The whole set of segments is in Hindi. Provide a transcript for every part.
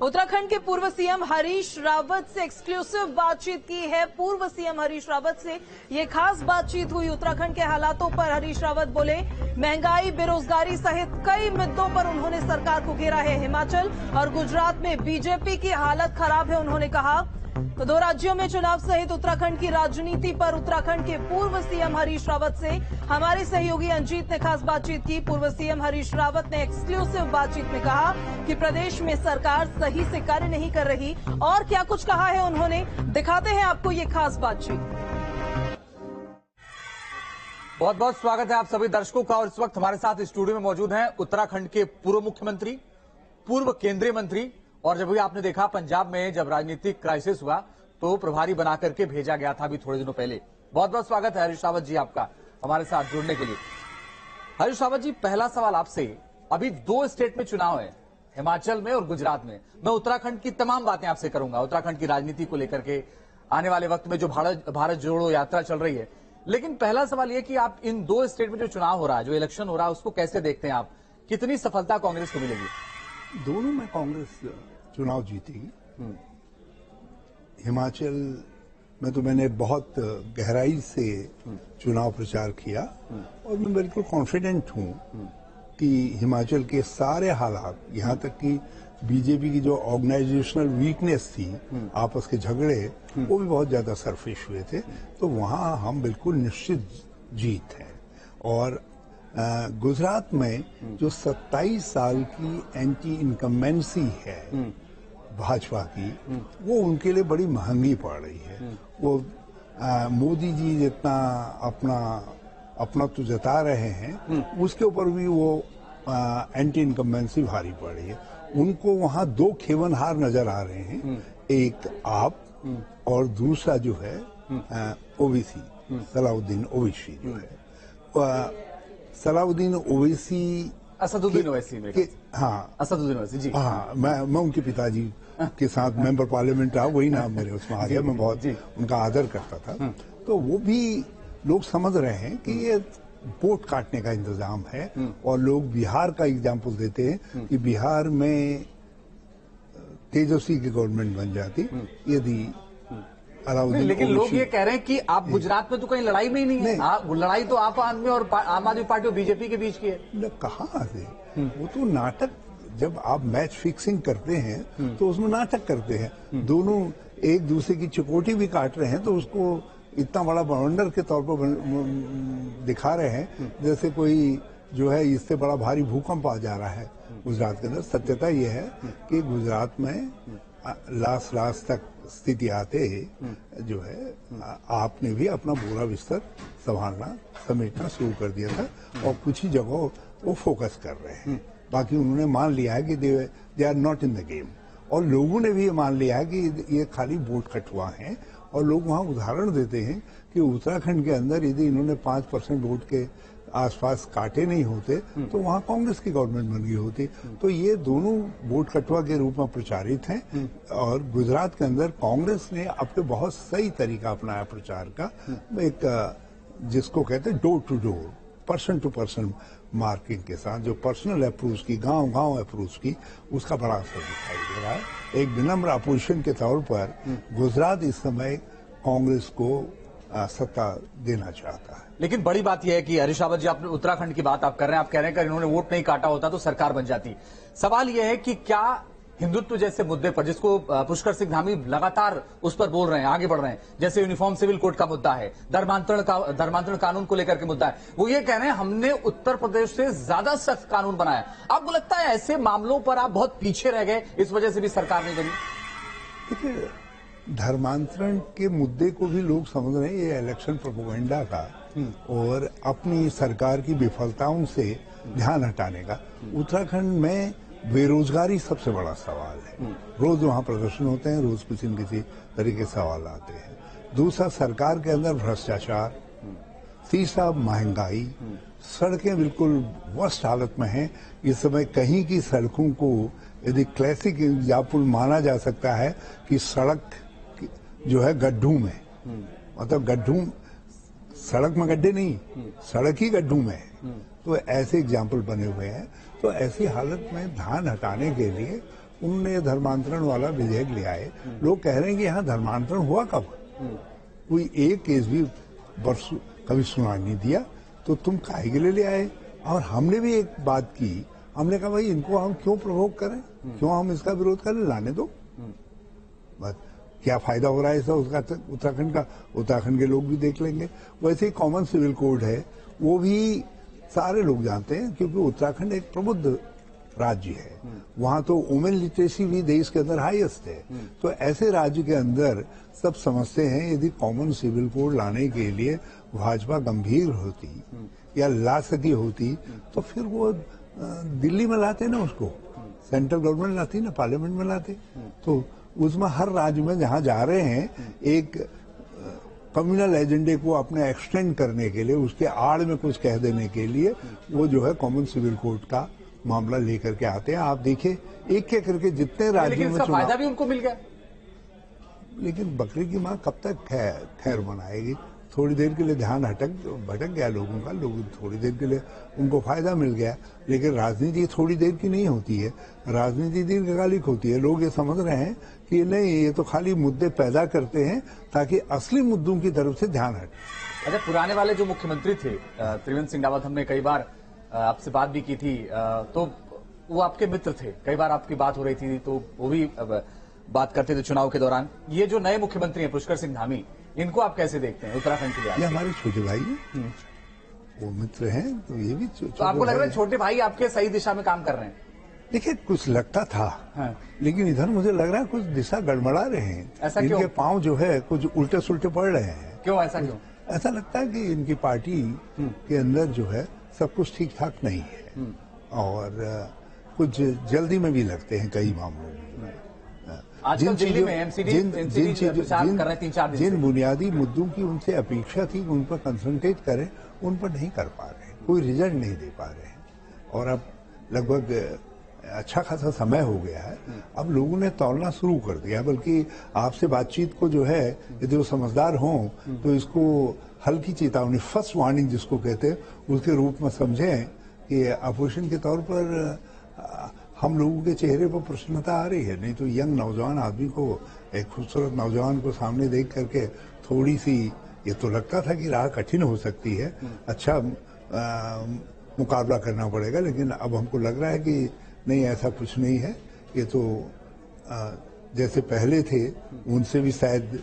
उत्तराखंड के पूर्व सीएम हरीश रावत से एक्सक्लूसिव बातचीत की है। पूर्व सीएम हरीश रावत से ये खास बातचीत हुई। उत्तराखंड के हालातों पर हरीश रावत बोले। महंगाई, बेरोजगारी सहित कई मुद्दों पर उन्होंने सरकार को घेरा है। हिमाचल और गुजरात में बीजेपी की हालत खराब है, उन्होंने कहा। तो दो राज्यों में चुनाव सहित उत्तराखंड की राजनीति पर उत्तराखंड के पूर्व सीएम हरीश रावत से हमारे सहयोगी अंजीत ने खास बातचीत की। पूर्व सीएम हरीश रावत ने एक्सक्लूसिव बातचीत में कहा कि प्रदेश में सरकार सही से कार्य नहीं कर रही। और क्या कुछ कहा है उन्होंने, दिखाते हैं आपको ये खास बातचीत। बहुत बहुत स्वागत है आप सभी दर्शकों का। और इस वक्त हमारे साथ स्टूडियो में मौजूद हैं उत्तराखंड के पूर्व मुख्यमंत्री, पूर्व केंद्रीय मंत्री, और जब भी आपने देखा पंजाब में जब राजनीतिक क्राइसिस हुआ तो प्रभारी बना करके भेजा गया था अभी थोड़े दिनों पहले। बहुत बहुत स्वागत है हरीश रावत जी आपका हमारे साथ जुड़ने के लिए। हरीश रावत जी, पहला सवाल आपसे, अभी दो स्टेट में चुनाव है, हिमाचल में और गुजरात में। मैं उत्तराखंड की तमाम बातें आपसे करूंगा, उत्तराखंड की राजनीति को लेकर के, आने वाले वक्त में जो भारत जोड़ो यात्रा चल रही है। लेकिन पहला सवाल यह कि आप इन दो स्टेट में जो चुनाव हो रहा है, जो इलेक्शन हो रहा है, उसको कैसे देखते हैं आप? कितनी सफलता कांग्रेस को मिलेगी? दोनों में कांग्रेस चुनाव जीतेगी। हिमाचल में तो मैंने बहुत गहराई से चुनाव प्रचार किया और मैं बिल्कुल कॉन्फिडेंट हूं कि हिमाचल के सारे हालात, यहां तक कि बीजेपी की जो ऑर्गेनाइजेशनल वीकनेस थी, आपस के झगड़े, वो भी बहुत ज्यादा सरफेस हुए थे। तो वहां हम बिल्कुल निश्चित जीत है। और गुजरात में जो 27 साल की एंटी इनकम्बेंसी है भाजपा की, वो उनके लिए बड़ी महंगी पड़ रही है। वो मोदी जी जितना अपना तो जता रहे हैं, उसके ऊपर भी वो एंटी इनकम्बेंसी भारी पड़ रही है। उनको वहां दो खेवनहार नजर आ रहे हैं, एक आप और दूसरा जो है ओवैसी, सलाउद्दीन ओवैसी जो है। सलाउद्दीन ओवैसी, असदुद्दीन ओवैसी, हाँ असदुद्दीन ओवैसी जी, हाँ, मैं उनके पिताजी के साथ मेंबर पार्लियामेंट रहा, वही नाम मेरे उसमें आ गया। मैं बहुत उनका आदर करता था। तो वो भी लोग समझ रहे हैं कि ये वोट काटने का इंतजाम है। और लोग बिहार का एग्जाम्पल देते हैं कि बिहार में तेजस्वी की गवर्नमेंट बन जाती यदि अलाउद्दीन। लेकिन लोग ये कह रहे हैं कि आप गुजरात में तो कहीं लड़ाई में ही नहीं है। लड़ाई तो आप आदमी और आम आदमी पार्टी और बीजेपी के बीच की है। कहाँ से? वो तो नाटक, जब आप मैच फिक्सिंग करते हैं तो उसमें नाटक करते हैं। दोनों एक दूसरे की चकोटी भी काट रहे हैं तो उसको इतना बड़ा बवंडर के तौर पर दिखा रहे हैं जैसे कोई जो है इससे बड़ा भारी भूकंप आ जा रहा है गुजरात के अंदर। सत्यता यह है कि गुजरात में लास्ट तक स्थिति आते जो है आपने भी अपना पूरा बिस्तर संभालना, समेटना शुरू कर दिया था और कुछ ही जगहों वो फोकस कर रहे हैं। बाकी उन्होंने मान लिया है कि they are not in the game. और लोगों ने भी ये मान लिया है कि ये खाली वोट कटवा है। और लोग वहां उदाहरण देते हैं कि उत्तराखंड के अंदर यदि इन्होंने 5% वोट के आसपास काटे नहीं होते तो वहां कांग्रेस की गवर्नमेंट बन गई होती। तो ये दोनों वोट कटवा के रूप में प्रचारित हैं। और गुजरात के अंदर कांग्रेस ने अब तो बहुत सही तरीका अपनाया प्रचार का, एक जिसको कहते हैं door to door, person to person marking के साथ, जो पर्सनल अप्रोच की, गांव अप्रोच की, उसका बड़ा असर दिखाई दे रहा है। एक विनम्र अपोजिशन के तौर पर गुजरात इस समय कांग्रेस को सत्ता देना चाहता है। लेकिन बड़ी बात यह है कि हरीश रावत जी, आपने उत्तराखंड की बात आप कर रहे हैं, आप कह रहे हैं कि इन्होंने वोट नहीं काटा होता तो सरकार बन जाती। सवाल यह है कि क्या हिंदुत्व जैसे मुद्दे पर, जिसको पुष्कर सिंह धामी लगातार उस पर बोल रहे हैं, आगे बढ़ रहे हैं, जैसे यूनिफॉर्म सिविल कोड का मुद्दा है, धर्मांतरण कानून को लेकर के मुद्दा है, वो ये कह रहे हैं हमने उत्तर प्रदेश से ज्यादा सख्त कानून बनाया। आपको लगता है ऐसे मामलों पर आप बहुत पीछे रह गए, इस वजह से भी सरकार नहीं बनी? देखिए, धर्मांतरण के मुद्दे को भी लोग समझ रहे हैं ये इलेक्शन प्रोपेगेंडा का और अपनी सरकार की विफलताओं से ध्यान हटाने का। उत्तराखंड में बेरोजगारी सबसे बड़ा सवाल है। रोज वहां प्रदर्शन होते हैं, रोज किसी न किसी तरीके से सवाल आते हैं। दूसरा, सरकार के अंदर भ्रष्टाचार। तीसरा, महंगाई। सड़कें बिल्कुल वर्स्ट हालत में हैं। इस समय कहीं की सड़कों को यदि क्लासिक एग्जाम्पल माना जा सकता है कि सड़क जो है गड्ढों में, मतलब गड्ढों, सड़क में गड्ढे नहीं, सड़क ही गड्ढों में है। तो ऐसे एग्जाम्पल बने हुए हैं। तो ऐसी हालत में ध्यान हटाने के लिए उन्होंने धर्मांतरण वाला विधेयक ले आए। लोग कह रहे हैं कि यहाँ धर्मांतरण हुआ कब? कोई एक केस भी वर्ष कभी सुनाई नहीं दिया, तो तुम काहे के लिए ले आए? और हमने भी एक बात की, हमने कहा भाई इनको हम क्यों प्रोवोक करें, क्यों हम इसका विरोध करें, लाने दो। बस क्या फायदा हो रहा है इसका उसका उत्तराखंड का, उत्तराखंड के लोग भी देख लेंगे। वैसे ही कॉमन सिविल कोड है, वो भी सारे लोग जानते हैं, क्योंकि उत्तराखंड एक प्रबुद्ध राज्य है। वहां तो वुमेन लिटरेसी भी देश के अंदर हाईएस्ट है। तो ऐसे राज्य के अंदर सब समझते हैं यदि कॉमन सिविल कोड लाने के लिए भाजपा गंभीर होती या ला सकी होती तो फिर वो दिल्ली में लाते ना, उसको सेंट्रल गवर्नमेंट लाती ना, पार्लियामेंट में लाते। तो उसमें हर राज्य में जहां जा रहे हैं एक कम्युनल एजेंडे को अपने एक्सटेंड करने के लिए, उसके आड़ में कुछ कह देने के लिए वो जो है कॉमन सिविल कोड का मामला लेकर के आते हैं। आप देखिए एक एक करके जितने राज्यों में फायदा भी उनको मिल गया। लेकिन बकरी की माँ कब तक खैर मनाएगी? थोड़ी देर के लिए ध्यान भटक गया लोगों का, लोग थोड़ी देर के लिए उनको फायदा मिल गया। लेकिन राजनीति थोड़ी देर की नहीं होती है, राजनीति दीर्घकालिक होती है। लोग ये समझ रहे हैं कि नहीं, ये तो खाली मुद्दे पैदा करते हैं ताकि असली मुद्दों की तरफ से ध्यान हटे। अच्छा, पुराने वाले जो मुख्यमंत्री थे त्रिवेंद्र सिंह रावत, हमने कई बार आपसे बात भी की थी, तो वो आपके मित्र थे, कई बार आपकी बात हो रही थी तो वो भी बात करते थे चुनाव के दौरान। ये जो नए मुख्यमंत्री हैं पुष्कर सिंह धामी, इनको आप कैसे देखते हैं उत्तराखंड के लिए? ये हमारे छोटे भाई हैं, वो मित्र हैं, तो ये भी तो आपको लग रहा है छोटे भाई आपके सही दिशा में काम कर रहे हैं? देखिए कुछ लगता था, हाँ। लेकिन इधर मुझे लग रहा है कुछ दिशा गड़बड़ा रहे हैं। ऐसा क्यों? इनके पांव जो है कुछ उल्टे सुल्टे पड़ रहे हैं। क्यों, ऐसा क्यों? ऐसा लगता है कि इनकी पार्टी के अंदर जो है सब कुछ ठीक ठाक नहीं है और कुछ जल्दी में भी लगते हैं कई मामलों में। जिन बुनियादी मुद्दों की उनसे अपेक्षा थी उन पर कंसंट्रेट करें, उन पर नहीं कर पा रहे हैं, कोई रिजल्ट नहीं दे पा रहे हैं। और अब लगभग अच्छा खासा समय हो गया है, अब लोगों ने तौलना शुरू कर दिया। बल्कि आपसे बातचीत को जो है, यदि वो समझदार हों तो इसको हल्की चेतावनी, फर्स्ट वार्निंग जिसको कहते हैं, उसके रूप में समझें कि अपोजिशन के तौर पर हम लोगों के चेहरे पर प्रसन्नता आ रही है। नहीं तो यंग नौजवान आदमी को, एक खूबसूरत नौजवान को सामने देख करके थोड़ी सी ये तो लगता था कि राह कठिन हो सकती है, अच्छा मुकाबला करना पड़ेगा। लेकिन अब हमको लग रहा है कि नहीं, ऐसा कुछ नहीं है। ये तो जैसे पहले थे उनसे भी शायद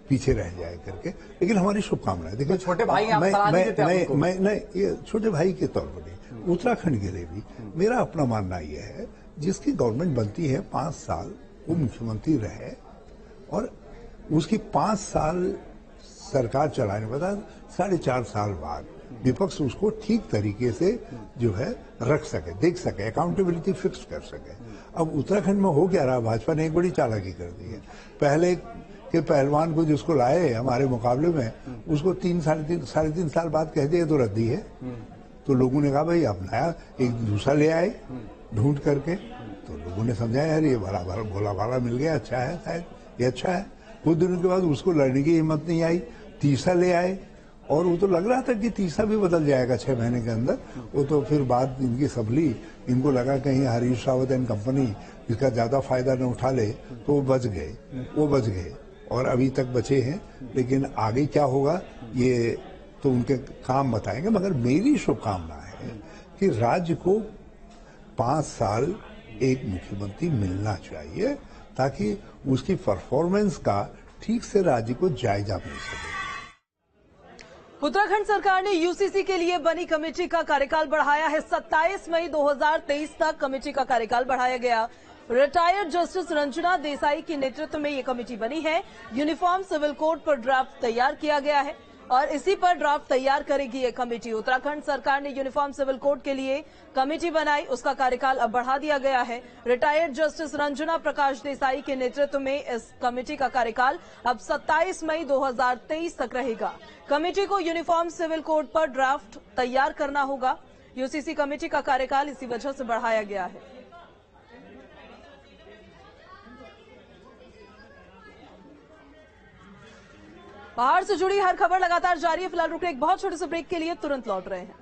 पीछे रह जाए करके। लेकिन हमारी शुभकामनाएं। देखिए छोटे भाई मैं ये छोटे भाई के तौर पर नहीं, उत्तराखंड के लिए भी मेरा अपना मानना यह है, जिसकी गवर्नमेंट बनती है 5 साल वो मुख्यमंत्री रहे और उसकी 5 साल सरकार चलाने के बाद 4.5 साल बाद विपक्ष उसको ठीक तरीके से जो है रख सके, देख सके, अकाउंटेबिलिटी फिक्स कर सके। अब उत्तराखंड में हो क्या रहा, भाजपा ने एक बड़ी चालाकी कर दी है। पहले के पहलवान को जिसको लाए हमारे मुकाबले में, उसको 3 साढ़े 3 साल बाद कह दिया तो रद्दी है। तो लोगों ने कहा भाई आप नया एक दूसरा ले आए ढूंढ करके, तो लोगों ने समझा यार ये भोला भाला मिल गया, अच्छा है, शायद ये अच्छा है। कुछ दिनों के बाद उसको लड़ने की हिम्मत नहीं आई, तीसरा ले आए और वो तो लग रहा था कि तीसरा भी बदल जाएगा 6 महीने के अंदर। वो तो फिर बात इनकी सबली, इनको लगा कहीं हरीश रावत एंड कंपनी इसका ज्यादा फायदा न उठा ले, तो वो बच गए और अभी तक बचे हैं। लेकिन आगे क्या होगा ये तो उनके काम बताएंगे। मगर मेरी शुभकामना है कि राज्य को 5 साल एक मुख्यमंत्री मिलना चाहिए ताकि उसकी परफॉर्मेंस का ठीक से राज्य को जायजा मिल सके। उत्तराखंड सरकार ने यूसीसी के लिए बनी कमेटी का कार्यकाल बढ़ाया है। 27 मई 2023 तक कमेटी का कार्यकाल बढ़ाया गया। रिटायर्ड जस्टिस रंजना देसाई के नेतृत्व में ये कमेटी बनी है। यूनिफॉर्म सिविल कोड पर ड्राफ्ट तैयार किया गया है और इसी पर ड्राफ्ट तैयार करेगी ये कमेटी। उत्तराखंड सरकार ने यूनिफॉर्म सिविल कोड के लिए कमेटी बनाई, उसका कार्यकाल अब बढ़ा दिया गया है। रिटायर्ड जस्टिस रंजना प्रकाश देसाई के नेतृत्व में इस कमेटी का कार्यकाल अब 27 मई 2023 तक रहेगा। कमेटी को यूनिफॉर्म सिविल कोड पर ड्राफ्ट तैयार करना होगा। यूसीसी कमेटी का कार्यकाल इसी वजह से बढ़ाया गया है। पहाड़ से जुड़ी हर खबर लगातार जारी है। फिलहाल रुक रहे एक बहुत छोटे से ब्रेक के लिए, तुरंत लौट रहे हैं।